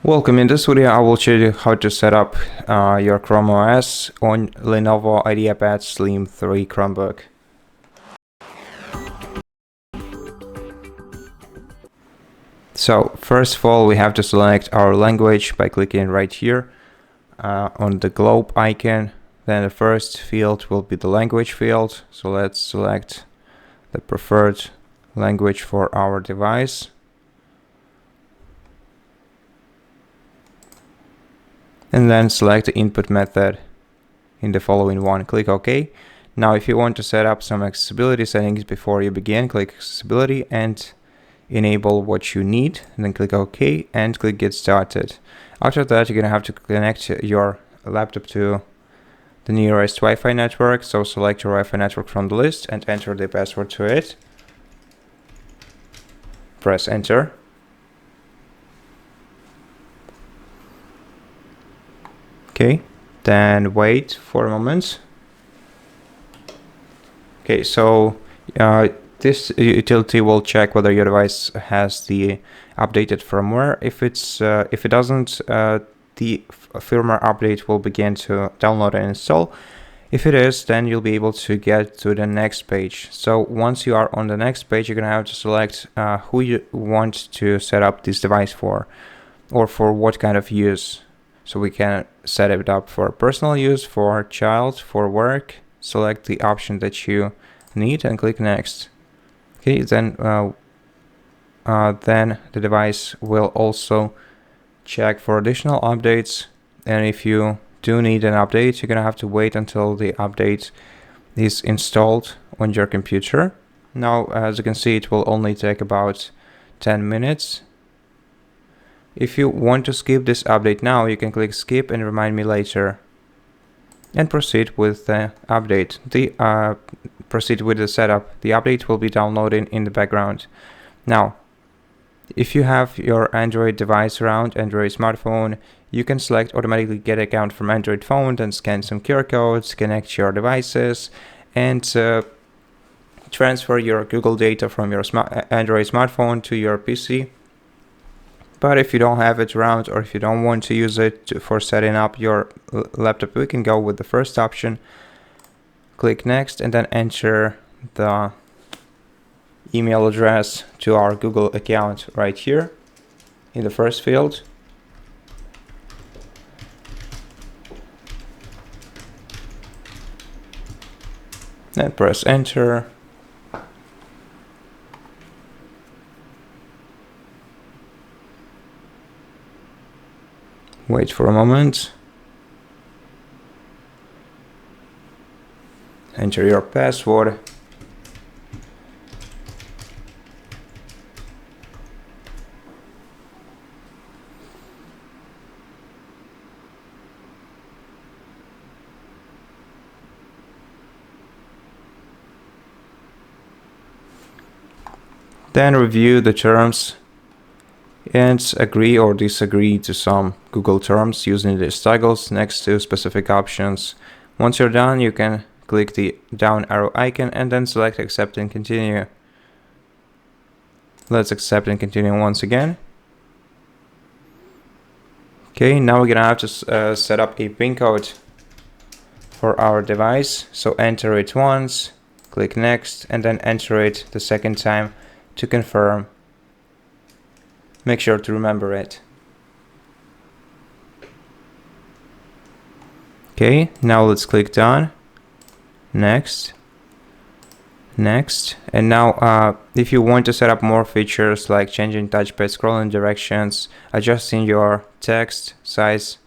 Welcome. In this video I will show you how to set up your Chrome OS on Lenovo IdeaPad Slim 3 Chromebook. So first of all, we have to select our language by clicking right here on the globe icon. Then the first field will be the language field. So let's select the preferred language for our device. And then select the input method in the following one. Click OK. Now if you want to set up some accessibility settings before you begin, click accessibility and enable what you need, and then click OK and click get started. After that, you're gonna have to connect your laptop to the nearest Wi-Fi network. So select your Wi-Fi network from the list and enter the password to it. Press enter. Okay, then wait for a moment. Okay, so this utility will check whether your device has the updated firmware. If it doesn't, the firmware update will begin to download and install. If it is, then you'll be able to get to the next page. So once you are on the next page, you're gonna have to select who you want to set up this device for, or for what kind of use. So we can set it up for personal use, for child, for work. Select the option that you need and click next. Okay, then the device will also check for additional updates. And if you do need an update, you're gonna have to wait until the update is installed on your computer. Now, as you can see, it will only take about 10 minutes. If you want to skip this update now, you can click skip and remind me later and proceed with the update. Proceed with the setup. The update will be downloading in the background. Now, if you have your Android device around, Android smartphone, you can select automatically get account from Android phone, then scan some QR codes, connect your devices, and transfer your Google data from your Android smartphone to your PC. But if you don't have it around, or if you don't want to use it for setting up your laptop, we can go with the first option. Click next and then enter the email address to our Google account right here in the first field. Then press enter. Wait for a moment. Enter your password. Then review the terms and agree or disagree to some Google terms using these toggles next to specific options. Once you're done, you can click the down arrow icon and then select accept and continue. Let's accept and continue once again. Okay, now we're gonna have to set up a PIN code for our device. So enter it once, click next, and then enter it the second time to confirm. Make sure to remember it. Okay, now let's click done. Next. Next. And now if you want to set up more features like changing touchpad scrolling directions, adjusting your text size,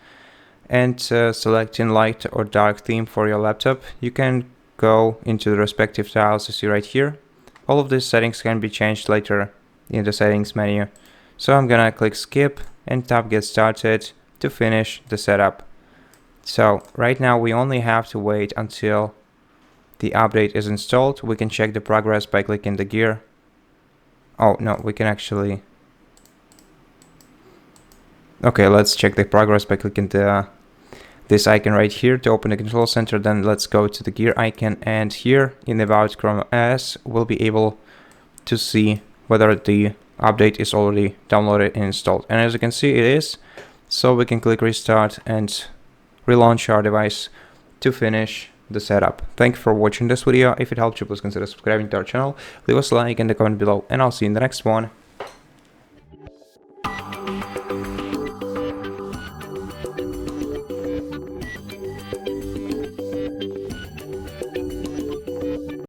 and selecting light or dark theme for your laptop, you can go into the respective tiles you see right here. All of these settings can be changed later in the settings menu. So I'm gonna click skip and tap get started to finish the setup. So right now we only have to wait until the update is installed. We can check the progress by clicking the gear. Oh no, we can actually... Okay, let's check the progress by clicking this icon right here to open the control center. Then let's go to the gear icon, and here in About Chrome OS we'll be able to see whether the update is already downloaded and installed. And as you can see, it is. So we can click restart and relaunch our device to finish the setup. Thank you for watching this video. If it helped you, please consider subscribing to our channel, leave us a like in the comment below, and I'll see you in the next one.